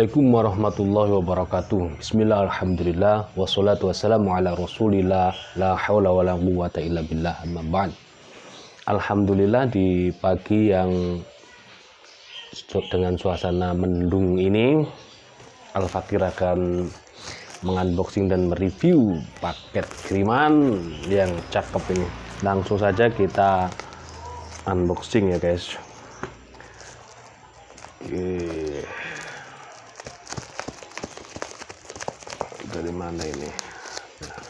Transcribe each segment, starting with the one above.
Assalamualaikum warahmatullahi wabarakatuh. Bismillah, alhamdulillah, wassalatu wassalamu ala rasulillah, la hawla wa la quwwata illa billah, amma ba'd. Alhamdulillah, di pagi yang dengan suasana mendung ini, Al-Fakir akan mengunboxing dan mereview paket kiriman yang cakep ini. Langsung saja kita unboxing ya guys. Oke. Dari mana ini? Nah,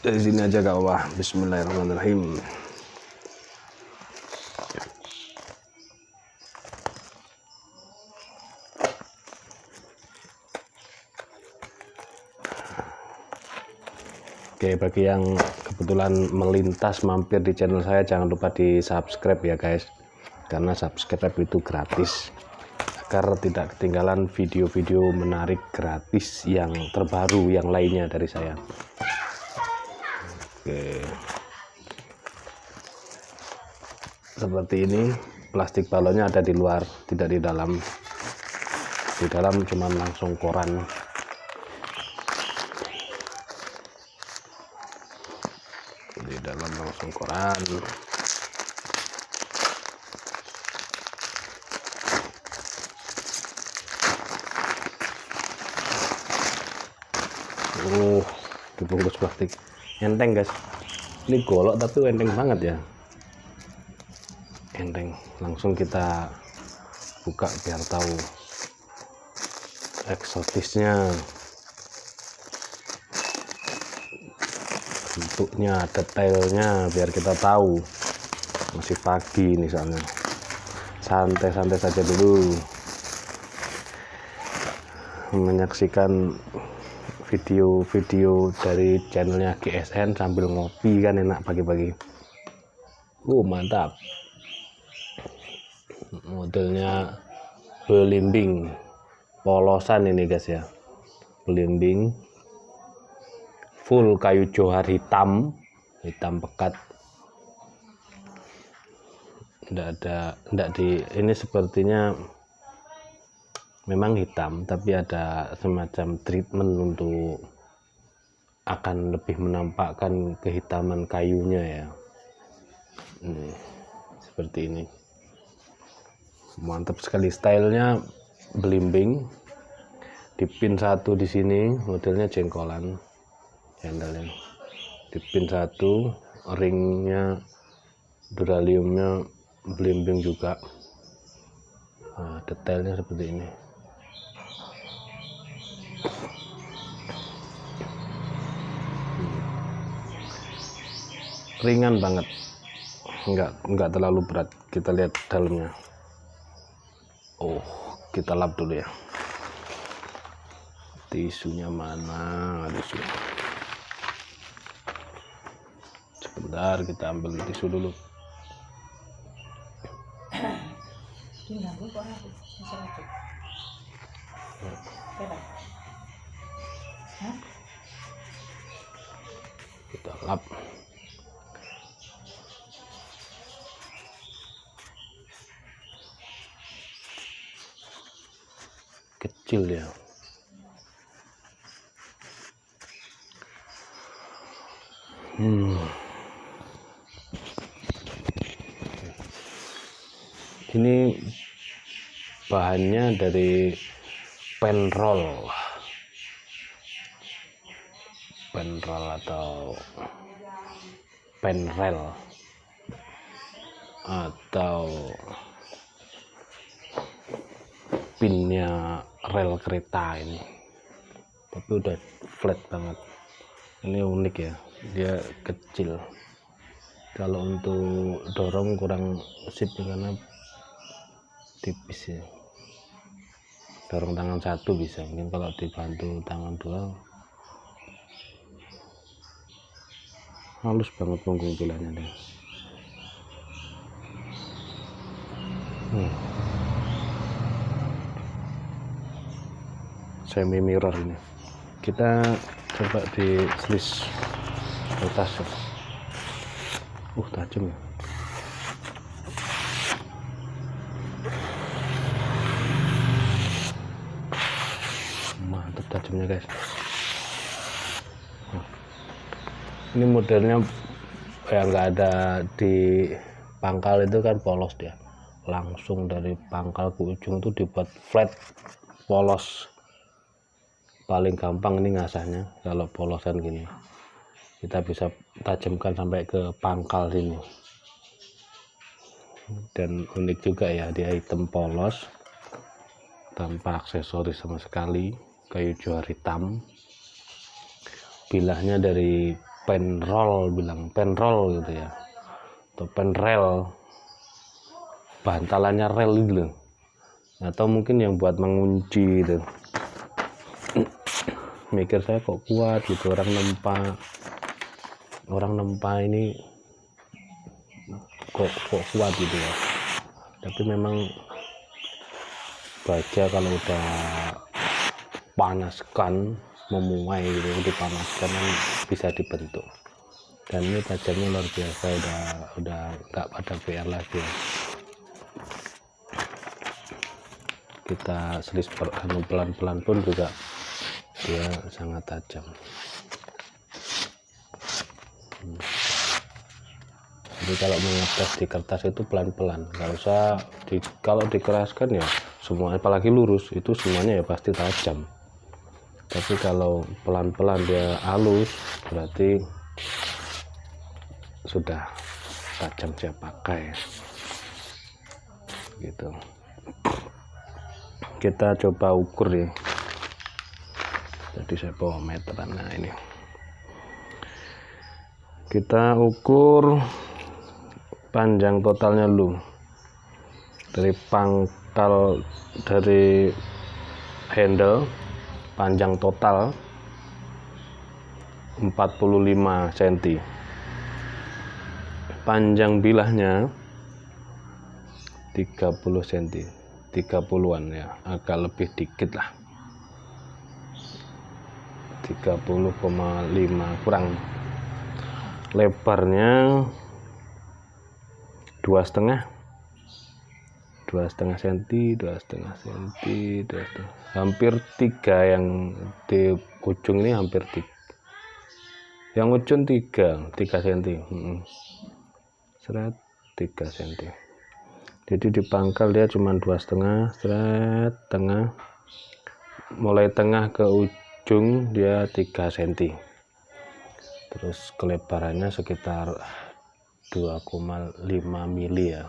dari sini aja gak apa. Bismillahirrahmanirrahim. Oke, bagi yang kebetulan melintas mampir di channel saya, jangan lupa di subscribe ya guys, karena subscribe itu gratis, agar tidak ketinggalan video-video menarik gratis yang terbaru yang lainnya dari saya. Oke, seperti ini, plastik balonnya ada di luar, tidak di dalam. Di dalam cuman langsung koran. Di dalam langsung koran. Dibungkus plastik enteng guys, ini golok tapi enteng banget ya, enteng. Langsung kita buka biar tahu eksotisnya, bentuknya, detailnya, biar kita tahu. Masih pagi nih soalnya, santai-santai saja dulu menyaksikan video-video dari channelnya GSN sambil ngopi, kan enak pagi-pagi. Mantap. Modelnya belimbing polosan ini guys ya, belimbing full kayu johar hitam pekat. Enggak di ini, sepertinya memang hitam tapi ada semacam treatment untuk akan lebih menampakkan kehitaman kayunya ya. Ini seperti ini, mantap sekali stylenya, belimbing. Dipin satu di sini, modelnya jengkolan, handle-nya dipin satu, ringnya duraliumnya belimbing juga. Nah, detailnya seperti ini. Ringan banget, enggak terlalu berat. Kita lihat dalamnya. Kita lap dulu ya. Tisunya mana? Tisu. Sebentar, kita ambil tisu dulu. Kita lap. Kecil ya. Ini bahannya dari penroll atau penrel atau pinnya rel kereta ini, tapi udah flat banget. Ini unik ya, dia kecil. Kalau untuk dorong kurang sip karena tipis ya. Dorong tangan satu bisa, mungkin kalau dibantu tangan dua. Halus banget punggung tulangnya deh. Semi mirror ini. Kita coba di slice atas. Tajam ya. tajamnya guys. Ini modelnya yang nggak ada di pangkal itu kan polos dia, langsung dari pangkal ke ujung itu dibuat flat polos. Paling gampang ini ngasahnya kalau polosan gini, kita bisa tajamkan sampai ke pangkal sini. Dan unik juga ya, dia hitam polos tanpa aksesoris sama sekali, kayu juar hitam. Bilahnya dari penroll, bilang penroll gitu ya, atau penrel, bantalannya rel gitu, atau mungkin yang buat mengunci gitu. Mikir saya kok kuat gitu, orang nempa ini kok kuat gitu ya. Tapi memang baja kalau udah panaskan, memuai gitu, dipanaskan kan bisa dibentuk. Dan ini tajamnya luar biasa, udah nggak pada PR lagi ya. Kita selis pelan-pelan pun juga dia sangat tajam. Jadi kalau mengetes di kertas itu pelan-pelan, nggak usah kalau dikeraskan ya semuanya, apalagi lurus itu semuanya ya pasti tajam. Tapi kalau pelan-pelan dia halus, berarti sudah tajam siap pakai gitu. Kita coba ukur ya. Jadi saya bawa meteran. Nah ini kita ukur panjang totalnya dulu, dari pangkal, dari handle panjang total 45 cm, panjang bilahnya 30 cm, 30-an ya, agak lebih dikit lah, 30,5 kurang. Lebarnya 2,5 cm, 2,5 cm, hampir 3 yang di ujung ini, hampir 3, yang ujung 3 cm, seret 3 cm. Jadi di pangkal dia cuma 2,5, seret tengah, mulai tengah ke ujung dia 3 cm. Terus kelebarannya sekitar 2,5 mili ya.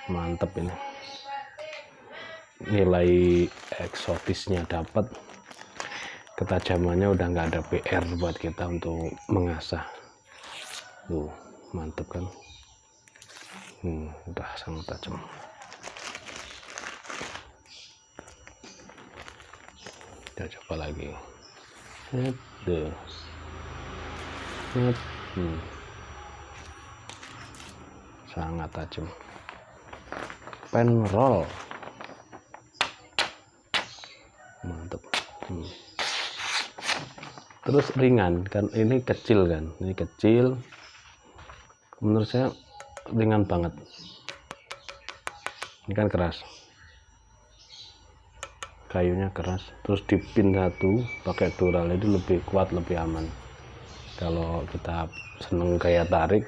Mantep ini, nilai eksotisnya dapat, ketajamannya udah nggak ada PR buat kita untuk mengasah. Mantep kan, udah sangat tajam. Kita coba lagi. Sangat tajam. Penroll mantep. Terus ringan kan, ini kecil kan, ini kecil, menurut saya ringan banget. Ini kan keras, kayunya keras, terus dipin satu pakai dural, itu lebih kuat, lebih aman. Kalau kita seneng gaya tarik,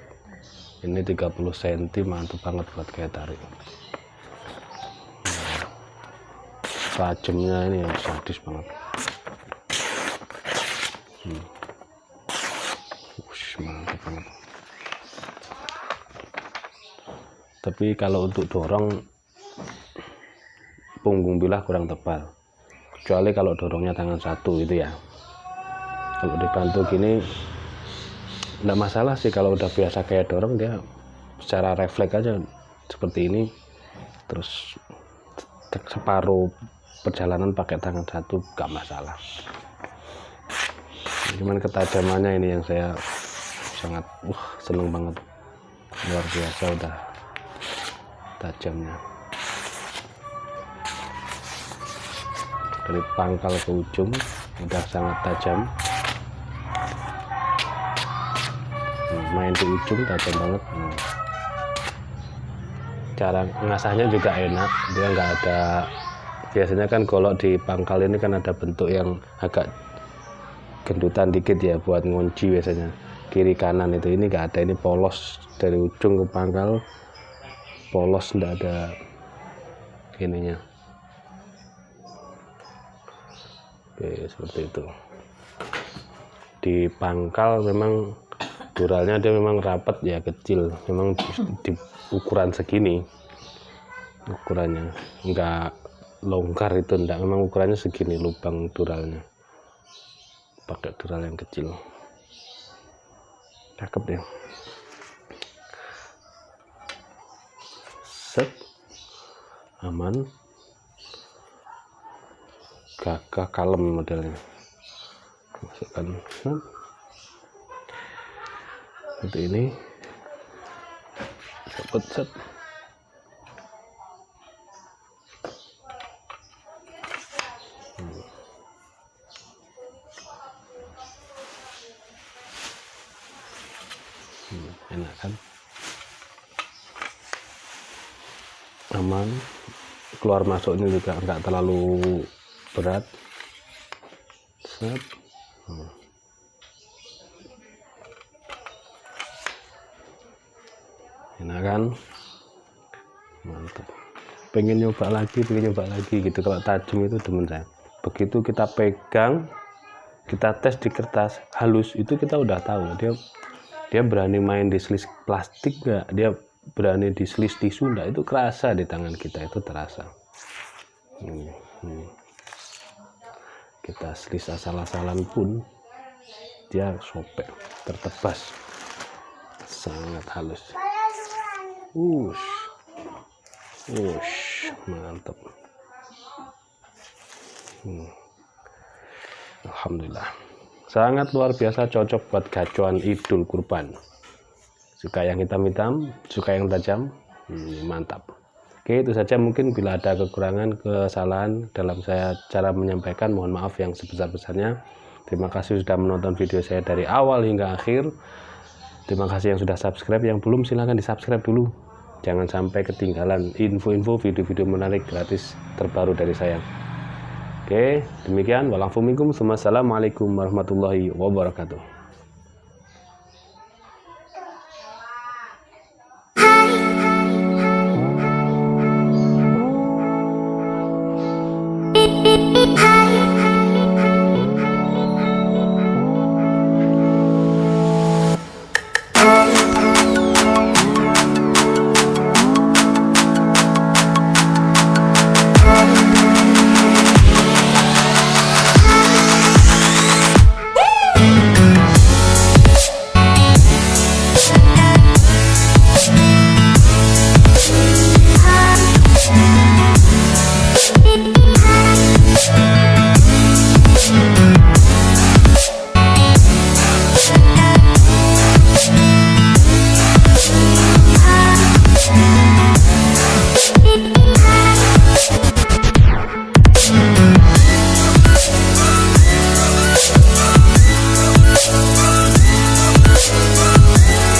ini 30 cm mantap banget buat gaya tarik. Tajamnya ini yang sadis banget. Mantap banget. Tapi kalau untuk dorong, punggung bilah kurang tebal, kecuali kalau dorongnya tangan satu itu ya. Kalau dibantu gini enggak masalah sih, kalau udah biasa kayak dorong dia secara refleks aja seperti ini, terus separuh perjalanan pakai tangan satu gak masalah. Cuman ketajamannya ini yang saya sangat seneng banget, luar biasa udah tajamnya. Dari pangkal ke ujung udah sangat tajam. Main di ujung tajam banget. Cara ngasahnya juga enak, dia nggak ada biasanya kan kalau di pangkal ini kan ada bentuk yang agak gendutan dikit ya buat ngunci biasanya, kiri kanan itu. Ini nggak ada, ini polos dari ujung ke pangkal, polos, nggak ada ininya. Oke, seperti itu. Di pangkal memang duralnya dia memang rapat ya, kecil, memang di ukuran segini ukurannya, enggak longgar itu, enggak, memang ukurannya segini lubang duralnya, pakai dural yang kecil. Cakep ya. Set, aman, gagah, kalem modelnya. Masukkan seperti ini, dapat set. Enak kan, aman, keluar masuknya juga enggak terlalu berat. Set. Enak kan, mantap. Pengen nyoba lagi gitu. Kalau tajam itu demen saya. Begitu kita pegang, kita tes di kertas halus, itu kita udah tahu dia berani main di selis plastik nggak, dia berani di selis tisu nggak, itu kerasa di tangan kita, itu terasa. Kita selis asal-asalan pun dia sobek, tertebas, sangat halus. Mantap. Alhamdulillah, sangat luar biasa, cocok buat gacuan Idul Kurban. Suka yang hitam-hitam, suka yang tajam, mantap. Oke, itu saja. Mungkin bila ada kekurangan, kesalahan dalam saya cara menyampaikan, mohon maaf yang sebesar-besarnya. Terima kasih sudah menonton video saya dari awal hingga akhir. Terima kasih yang sudah subscribe, yang belum silahkan di subscribe dulu. Jangan sampai ketinggalan info-info video-video menarik gratis terbaru dari saya. Oke, demikian. Wassalamualaikum warahmatullahi wabarakatuh.